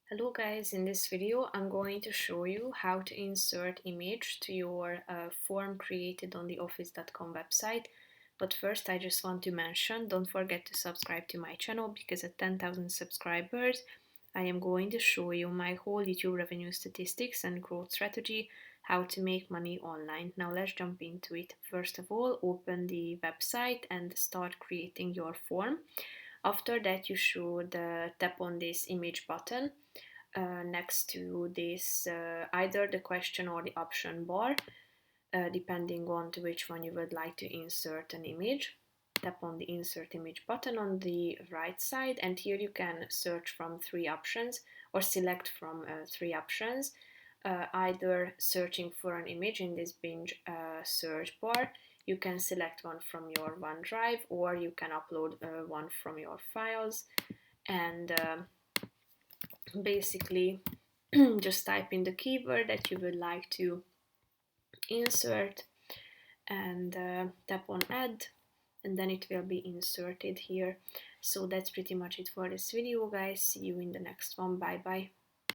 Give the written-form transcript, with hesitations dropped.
Hello guys, in this video I'm going to show you how to insert image to your form created on the office.com website. But first I just want to mention, don't forget to subscribe to my channel because at 10,000 subscribers I am going to show you my whole YouTube revenue statistics and growth strategy, how to make money online. Now let's jump into it. First of all, open the website and start creating your form. After that you should tap on this image button next to this either the question or the option bar, depending on to which one you would like to insert an image. Tap on the insert image button on the right side, and here you can search from three options or select from three options, either searching for an image in this Bing search bar. You can select one from your OneDrive, or you can upload one from your files, and basically just type in the keyword that you would like to insert and tap on add, and then it will be inserted here. So that's pretty much it for this video guys. See you in the next one. Bye bye.